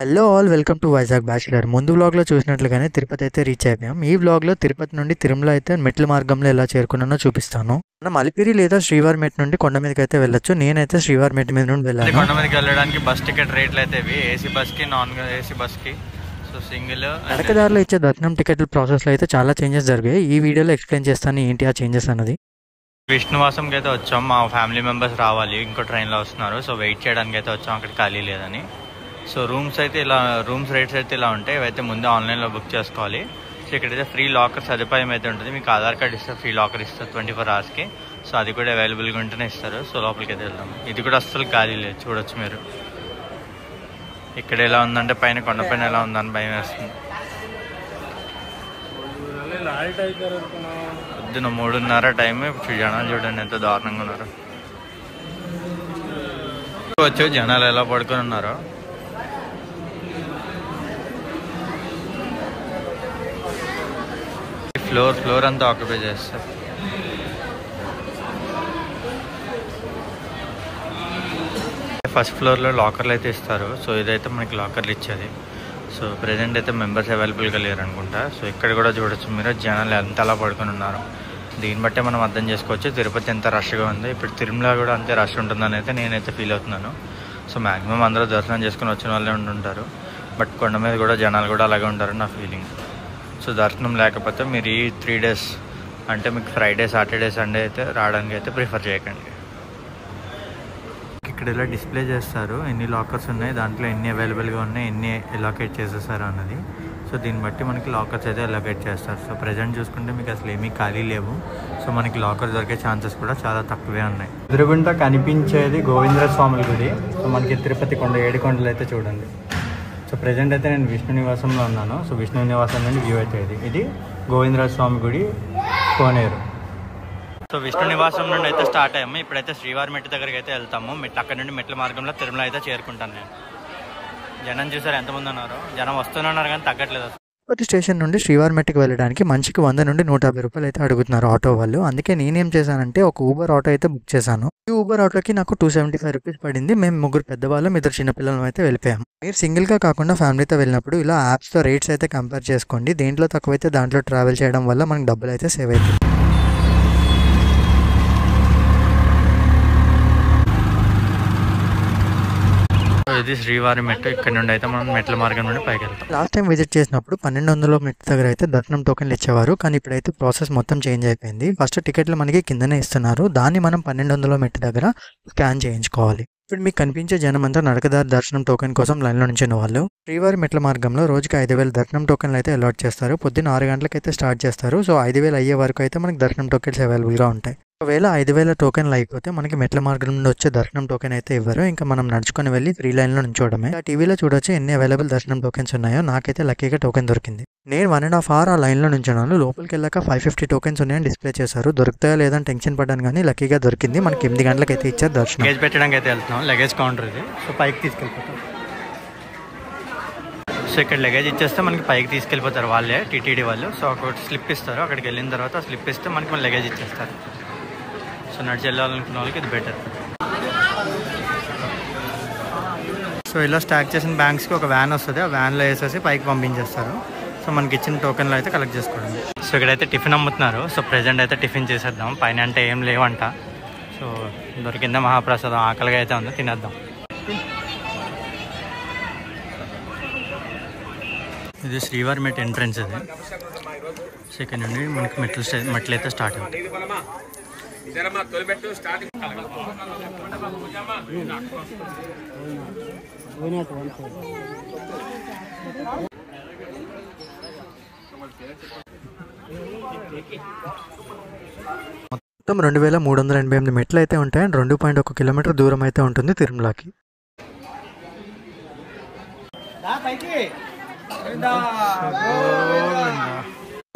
Hello all, welcome to Vizag bachelor. ముందు వ్లాగ్లో చూసినట్లుగానే తిరుపతి అయితే రీచ్ అయిపోయాం. ఈ వ్లాగ్లో తిరుపతి నుండి తిరుమల అయితే మెట్ల మార్గంలో ఎలా చేరుకున్నానో చూపిస్తాను. మనం అలిపిరి లేదా శ్రీవారి మెట్ నుండి కొండ మీదకి అయితే వెళ్ళొచ్చు. నేనైతే శ్రీవారి మెట్ మీద నుండి వెళ్ళాను. కొండ మీదకి వెళ్ళడానికి బస్ టికెట్ రేట్లు అయితే ఇవి, ఏసీ బస్కి నాన్ ఏసీ బస్కి. సో సింగిల్ నడకదారులో ఇచ్చే దర్శనం టికెట్ల ప్రాసెస్లో అయితే చాలా చేంజెస్ జరిగాయి. ఈ వీడియోలో ఎక్స్ప్లెయిన్ చేస్తాను ఏంటి ఆ చేంజెస్ అన్నది. విష్ణువాసంకి అయితే వచ్చాం. మా ఫ్యామిలీ మెంబర్స్ రావాలి, ఇంకో ట్రైన్లో వస్తున్నారు. సో వెయిట్ చేయడానికి అయితే వచ్చాం, అక్కడ ఖాళీ లేదని. సో రూమ్స్ రేట్స్ అయితే ఇలా ఉంటాయి. ఇవైతే ముందే ఆన్లైన్లో బుక్ చేసుకోవాలి. సో ఇక్కడైతే ఫ్రీ లాకర్ సదుపాయం అయితే ఉంటుంది. మీకు ఆధార్ కార్డ్ ఇస్తే ఫ్రీ లాకర్ ఇస్తారు 24 అవర్స్కి. సో అది కూడా అవైలబుల్గా ఉంటేనే ఇస్తారు. సో లోపలికి అయితే వెళ్దాం. ఇది కూడా అస్సలు ఖాళీ లేదు, చూడొచ్చు మీరు. ఇక్కడ ఎలా ఉందంటే పైన కొండపైన ఎలా ఉందని భయం వేస్తుంది. పొద్దున 3:30 టైం. జనాలు చూడండి ఎంత దారుణంగా ఉన్నారు. వచ్చు జనాలు ఎలా పడుకొని ఉన్నారో. ఫ్లోర్ అంతా ఆక్యుపై చేస్తారు. ఫస్ట్ ఫ్లోర్లో లాకర్లు అయితే ఇస్తారు. సో ఇదైతే మనకి లాకర్లు ఇచ్చేది. సో ప్రెజెంట్ అయితే మెంబర్స్ అవైలబుల్గా లేరు అనుకుంటా. సో ఇక్కడ కూడా చూడొచ్చు మీరు, జనాలు ఎంత అలా పడుకొని ఉన్నారు. దీన్ని బట్టే మనం అర్థం చేసుకోవచ్చు తిరుపతి ఎంత రష్గా ఉంది. ఇప్పుడు తిరుమల కూడా అంతే రష్ ఉంటుందని అయితే నేనైతే ఫీల్ అవుతున్నాను. సో మ్యాక్సిమం అందరూ దర్శనం చేసుకుని వచ్చిన వాళ్ళే ఉంటుంటారు. బట్ కొండ మీద కూడా జనాలు కూడా అలాగే ఉంటారు నా ఫీలింగ్. సో దర్శనం లేకపోతే మీరు ఈ 3 days అంటే మీకు ఫ్రైడే, సాటర్డే, సండే అయితే రావడానికి అయితే ప్రిఫర్ చేయకండి. ఇక్కడ ఇలా డిస్ప్లే చేస్తారు ఎన్ని లాకర్స్ ఉన్నాయి, దాంట్లో ఎన్ని అవైలబుల్గా ఉన్నాయి, ఎన్ని ఎలాకేట్ చేసేసారు అన్నది. సో దీన్ని బట్టి మనకి లాకర్స్ అయితే ఎలాకేట్ చేస్తారు. సో ప్రజెంట్ చూసుకుంటే మీకు అసలు ఏమీ ఖాళీ లేవు. సో మనకి లాకర్ దొరికే ఛాన్సెస్ కూడా చాలా తక్కువే ఉన్నాయి. ఎదురుగుంటా కనిపించేది గోవిందరాజ స్వామి గుడి. సో మనకి తిరుపతి కొండ 7 కొండలు అయితే చూడండి. సో ప్రజెంట్ అయితే నేను విష్ణు నివాసంలో ఉన్నాను. సో విష్ణు నివాసం నుండి వ్యూ అయితే ఇది గోవిందరాజ స్వామి గుడి, కోనేరు. సో విష్ణు నివాసం నుండి అయితే స్టార్ట్ అయ్యాము. ఇప్పుడైతే శ్రీవారి మెట్టు దగ్గరికి అయితే వెళ్తాము. అక్కడ నుండి మెట్ల మార్గంలో తిరుమల అయితే చేరుకుంటాను నేను. జనం చూసారు ఎంతమంది ఉన్నారు, జనం వస్తున్నారు కానీ తగ్గట్లేదు. తిరుపతి స్టేషన్ నుండి శ్రీవారి మెట్టుకు వెళ్ళడానికి మనిషికి 100 నుండి 150 రూపాయలు అయితే అడుగుతున్నారు ఆటో వాళ్ళు. అందుకే నేనేం చేశానంటే ఒక ఊబర్ ఆటో అయితే బుక్ చేశాను. ఈ ఊబర్ ఆటోకి నాకు 275 రూపీస్ పడింది. మేము 3 పెద్దవాళ్ళం, 2 చిన్నపిల్లలం అయితే వెళ్ళిపోయాము. మీరు సింగిల్గా కాకుండా ఫ్యామిలీతో వెళ్ళినప్పుడు ఇలా యాప్స్తో రేట్స్ అయితే కంపేర్ చేసుకోండి. దేంట్లో తక్కువైతే దాంట్లో ట్రావెల్ చేయడం వల్ల మనకు డబ్బులు అయితే సేవ్ అవుతుంది. ఇది శ్రీవారి మెట్టు. ఇక్కడ నుండి అయితే మనం మెట్ల మార్గం నుండి పైకి వెళ్తాం. లాస్ట్ టైం విజిట్ చేసినప్పుడు 1200 మెట్టు దగ్గర అయితే దర్శనం టోకెన్లు ఇచ్చేవారు. కానీ ఇప్పుడైతే ప్రాసెస్ మొత్తం చేంజ్ అయిపోయింది. ఫస్ట్ టికెట్లు మనకి కిందనే ఇస్తున్నారు, దాన్ని మనం 1200 మెట్టు దగ్గర స్కాన్ చేయించుకోవాలి. ఇప్పుడు మీకు కనిపించే జనం అంతా నడకదారి దర్శనం టోకెన్ కోసం లైన్లో నించిన వాళ్ళు. శ్రీవారి మెట్ల మార్గంలో రోజుకి 5000 దర్శనం టోకెన్లు అయితే అలాట్ చేస్తారు. పొద్దున్న 6 గంటలకు అయితే స్టార్ట్ చేస్తారు. సో 5000 అయ్యే వరకు అయితే మనకి దర్శనం టోకెన్స్ అవైలబుల్గా ఉంటాయి. ఒకవేళ 5000 టోకెన్లు అయిపోతే మనకి మెట్ల మార్గం నుండి వచ్చే దర్శనం టోకెన్ అయితే ఇవ్వరు. ఇంకా మనం నడుచుకొని వెళ్ళి 3 లైన్లో నుంచోవడమే. ఆ టీవీలో చూడొచ్చు ఎన్ని అవైలబుల్ దర్శనం టోకెన్స్ ఉన్నాయో. నాకైతే లక్కీగా టోకెన్ దొరికింది. నేను 1.5 hour ఆ లైన్లో నుంచున్నాను. లోపలికి వెళ్ళాక 550 టోకెన్స్ ఉన్నాయని డిస్ప్లే చేశారు. దొరుకుతాయో లేదని టెన్షన్ పడ్డాను, కానీ లక్కీగా దొరికింది. మనకి 8 గంటలకు అయితే ఇచ్చారు దర్శనం. లగేజ్ పెట్టడానికి అయితే వెళ్తున్నాం. లగేజ్ కౌంటర్ ఇది. సో పైకి తీసుకెళ్ళిపోతాం. సో ఇక్కడ లగేజ్ ఇచ్చేస్తే మనకి పైకి తీసుకెళ్ళిపోతారు వాళ్ళే, టీటీడీ వాళ్ళు. సో ఒక స్లిప్ ఇస్తారు. అక్కడికి వెళ్ళిన తర్వాత ఆ స్లిప్ ఇస్తే మనకి మన లగేజ్ ఇచ్చేస్తారు. సో నడిచి వెళ్ళాలనుకున్న వాళ్ళకి ఇది బెటర్. సో ఇలా స్టాక్ చేసిన బ్యాంక్స్కి ఒక వ్యాన్ వస్తుంది. ఆ వ్యాన్లో వేసేసి పైకి పంపించేస్తారు. సో మనకి ఇచ్చిన టోకెన్లు అయితే కలెక్ట్ చేసుకోవడం. సో ఇక్కడైతే టిఫిన్ అమ్ముతున్నారు. సో ప్రెజెంట్ అయితే టిఫిన్ చేసేద్దాం. పైన అంటే ఏం లేవంట. సో దొరికిందా మహాప్రసాదం, ఆకలిగా అయితే ఉందో, తినేద్దాం. ఇది శ్రీవారి మెట్ ఎంట్రన్స్. ఇది సో ఇక్కడ నుండి మనకి మెట్లు అయితే స్టార్ట్ అవుతాయి. మొత్తం 2388 మెట్లు అయితే ఉంటాయి. 2.1 కిలోమీటర్ దూరం అయితే ఉంటుంది తిరుమలకి.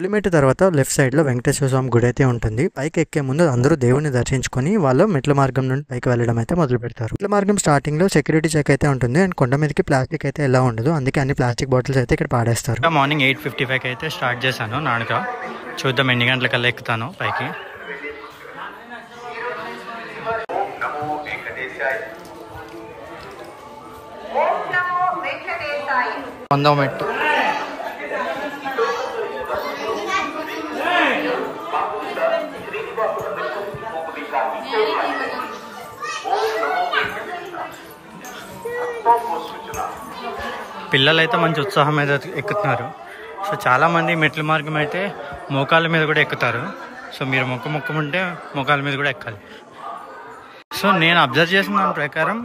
కిలోమీటర్ తర్వాత లెఫ్ట్ సైడ్లో వెంకటేశ్వర స్వామి గుడి అయితే ఉంటుంది. పైకి ఎక్కే ముందు అందరూ దేవుని దర్శించుకొని వాళ్ళు మెట్ల మార్గం నుండి పైకి వెళ్ళడం అయితే మొదలు పెడతారు. మెట్ల మార్గం స్టార్టింగ్ లో సెక్యూరిటీ చెక్ అయితే ఉంటుంది. అండ్ కొండ మీదకి ప్లాస్టిక్ అయితే ఎలా ఉండదు, అందుకే అన్ని ప్లాస్టిక్ బాటిల్స్ అయితే ఇక్కడ పాడేస్తారు. మార్నింగ్ 8:55 అయితే స్టార్ట్ చేశాను నాడక. చూద్దాం ఎన్ని గంటలకల్లా ఎక్కుతాను పైకి. 100వ మెట్టు. పిల్లలైతే మంచి ఉత్సాహం మీద ఎక్కుతున్నారు. సో చాలామంది మెట్ల మార్గం అయితే మోకాళ్ళ మీద కూడా ఎక్కుతారు. సో మీరు మొక్కముంటే మోకాళ్ళ మీద కూడా ఎక్కాలి. సో నేను అబ్జర్వ్ చేసిన దాని ప్రకారం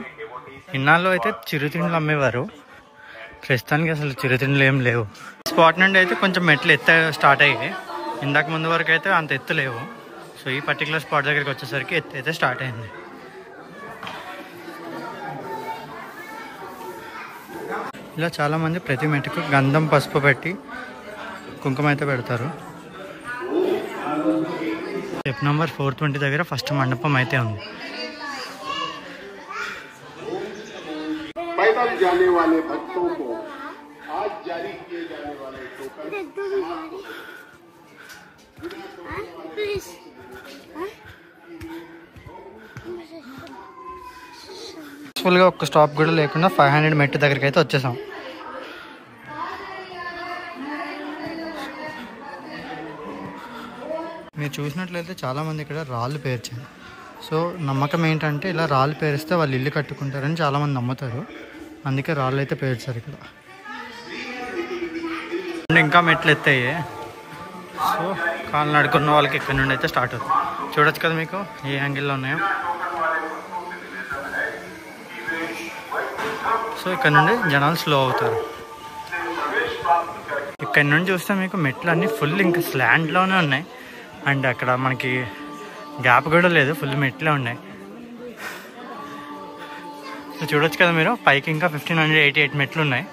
ఇన్నాళ్ళు అయితే చిరుతిండ్లు అమ్మేవారు. ప్రస్తుతానికి అసలు చిరుతిండ్లు ఏం లేవు. స్పాట్ నుండి అయితే కొంచెం మెట్లు స్టార్ట్ అయ్యాయి. ఇందాక ముందు వరకు అయితే అంత ఎత్తు లేవు. సో ఈ పర్టికులర్ స్పాట్ దగ్గరికి వచ్చేసరికి ఎత్తు అయితే స్టార్ట్ అయింది. ఇలా చాలామంది ప్రతి మెట్టుకు గంధం పసుపు పెట్టి కుంకుమ అయితే పెడతారు. స్టెప్ నెంబర్ 420 దగ్గర ఫస్ట్ మండపం అయితే ఉంది. जाने वाले भक्तों को आज जारी किए जाने वाले ఫుల్గా ఒక్క స్టాప్ కూడా లేకుండా 500 మెట్టు దగ్గరికి అయితే వచ్చేసాం. మీరు చూసినట్లయితే చాలామంది ఇక్కడ రాళ్ళు పేర్చారు. సో నమ్మకం ఏంటంటే ఇలా రాళ్ళు పేరిస్తే వాళ్ళు ఇల్లు కట్టుకుంటారని చాలామంది నమ్ముతారు. అందుకే రాళ్ళు అయితే పేర్చారు ఇక్కడ. ఇంకా మెట్లు ఎత్తాయి. సో కాళ్ళు నడుకున్న వాళ్ళకి ఇక్కడ నుండి అయితే స్టార్ట్ అవుతుంది. చూడొచ్చు కదా మీకు ఏ యాంగిల్లో ఉన్నాయో. సో ఇక్కడ నుండి జనాలు స్లో అవుతారు. ఇక్కడ నుండి చూస్తే మీకు మెట్లు అన్నీ ఫుల్ ఇంకా స్లాండ్లోనే ఉన్నాయి. అండ్ అక్కడ మనకి గ్యాప్ కూడా లేదు, ఫుల్ మెట్లే ఉన్నాయి. సో చూడొచ్చు కదా మీరు, పైకి ఇంకా 1588 మెట్లు ఉన్నాయి,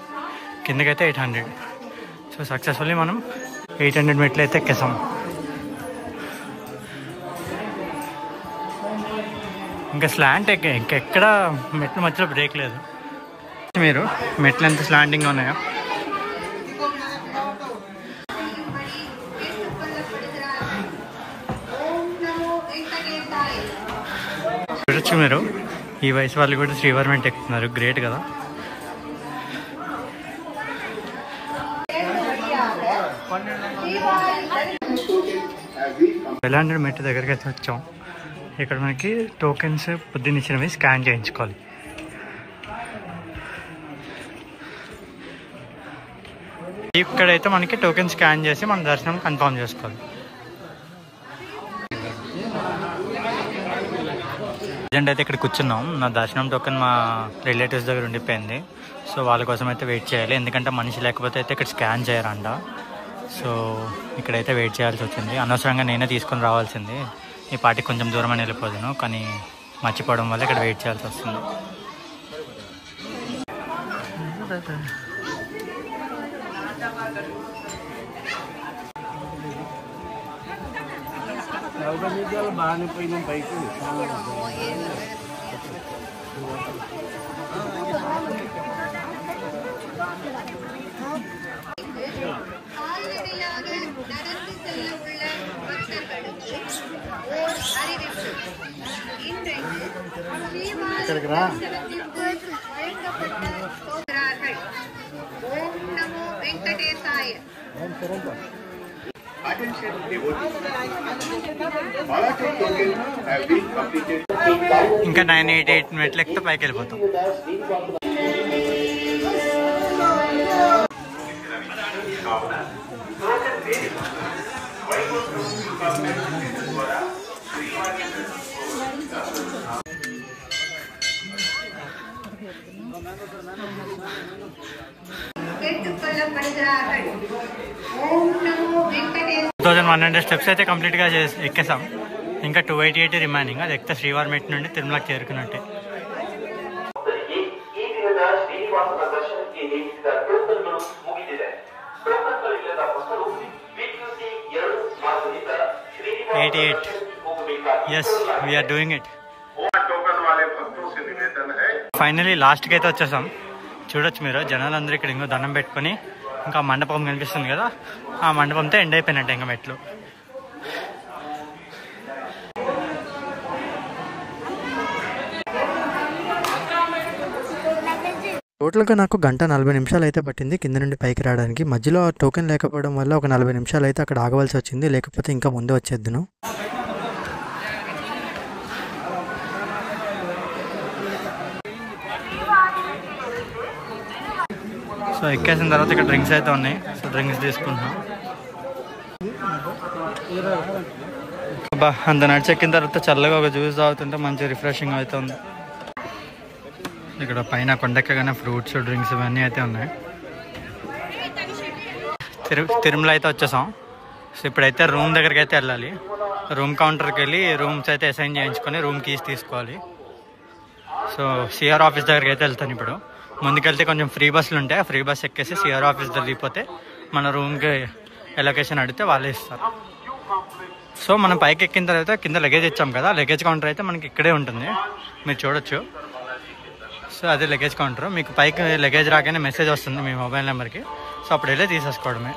కిందకైతే 800. సో సక్సెస్ఫుల్లీ మనం 800 మెట్లు అయితే ఎక్కేసాం. ఇంకా స్లాంట్ ఇంకెక్కడ మెట్లు మధ్యలో బ్రేక్ లేదు. మీరు మెట్లు ఎంత స్లాంటింగ్గా ఉన్నాయో చూడొచ్చు మీరు. ఈ వయసు వాళ్ళు కూడా శ్రీవారి మెట్టు ఎక్కుతున్నారు. గ్రేట్ కదా. ఎలాంటి మెట్టు దగ్గరికి అయితే వచ్చాం. ఇక్కడ మనకి టోకెన్స్ పొద్దున్నిచ్చినవి స్కాన్ చేయించుకోవాలి. ఇక్కడైతే మనకి టోకెన్ స్కాన్ చేసి మన దర్శనం కన్ఫర్మ్ చేసుకోవాలి. ప్రజెంట్ అయితే ఇక్కడ కూర్చున్నాం. నా దర్శనం టోకెన్ మా రిలేటివ్స్ దగ్గర ఉండిపోయింది. సో వాళ్ళ కోసం అయితే వెయిట్ చేయాలి, ఎందుకంటే మనిషి లేకపోతే అయితే ఇక్కడ స్కాన్ చేయరంట. సో ఇక్కడైతే వెయిట్ చేయాల్సి వచ్చింది. అనవసరంగా నేనే తీసుకొని రావాల్సింది. ఈ పార్టీకి కొంచెం దూరం అని వెళ్ళిపోతాను, కానీ మర్చిపోవడం వల్ల ఇక్కడ వెయిట్ చేయాల్సి వస్తుంది. బాగానే పైకి ఇక్కడికి రా. ఇంకా 988 మెట్లు ఎక్కితే పైకి వెళ్ళిపోతాం. Thousand 100 స్టెప్స్ అయితే కంప్లీట్గా ఎక్కేసాం. ఇంకా 288 రిమైనింగ్. అది ఎక్కితే శ్రీవారి మెట్టు నుండి తిరుమలకి చేరుకున్నట్టే. Yes, we're doing it. Finally లాస్ట్కి అయితే వచ్చేసాం. చూడొచ్చు మీరు, జనాలందరూ ఇక్కడ ఇంకో దండం పెట్టుకొని ఇంకా మండపం కనిపిస్తుంది కదా, ఆ మండపంతో ఎండ్ అయిపోయినట్టే ఇంకా మెట్లు. టోటల్గా నాకు 1:40 నిమిషాలు అయితే పట్టింది కింద నుండి పైకి రావడానికి. మధ్యలో ఆ టోకెన్ లేకపోవడం వల్ల ఒక 40 నిమిషాలు అయితే అక్కడ ఆగవలసి వచ్చింది, లేకపోతే ఇంకా ముందు వచ్చేద్దును. సో ఎక్కేసిన తర్వాత ఇక్కడ డ్రింక్స్ అయితే ఉన్నాయి. సో డ్రింక్స్ తీసుకుంటున్నాం. బా అంత నడిచెక్కిన తర్వాత చల్లగా ఒక జ్యూస్ తాగుతుంటే మంచి రిఫ్రెషింగ్ అవుతుంది. ఇక్కడ పైన కొండెక్కగానే ఫ్రూట్స్ డ్రింక్స్ ఇవన్నీ అయితే ఉన్నాయి. తిరుమల అయితే వచ్చేసాం. సో ఇప్పుడైతే రూమ్ దగ్గరికి అయితే వెళ్ళాలి. రూమ్ కౌంటర్కి వెళ్ళి రూమ్స్ అయితే అసైన్ చేయించుకొని రూమ్ కీస్ తీసుకోవాలి. సో సిఆర్ ఆఫీస్ దగ్గరికి అయితే వెళ్తాను. ఇప్పుడు ముందుకెళ్తే కొంచెం ఫ్రీ బస్సులు ఉంటాయి. ఆ ఫ్రీ బస్ ఎక్కేసి సిఆర్ ఆఫీస్ దగ్గరిపోతే మన రూమ్కి ఎలొకేషన్ అడిగితే వాళ్ళే ఇస్తారు. సో మనం పైకి ఎక్కిన తర్వాత కింద లగేజ్ ఇచ్చాం కదా, లగేజ్ కౌంటర్ అయితే మనకి ఇక్కడే ఉంటుంది, మీరు చూడొచ్చు. సో అదే లగేజ్ కౌంటర్. మీకు పైకి లగేజ్ రాగానే మెసేజ్ వస్తుంది మీ మొబైల్ నెంబర్కి. సో అప్పుడు వెళ్ళి తీసేసుకోవడమే.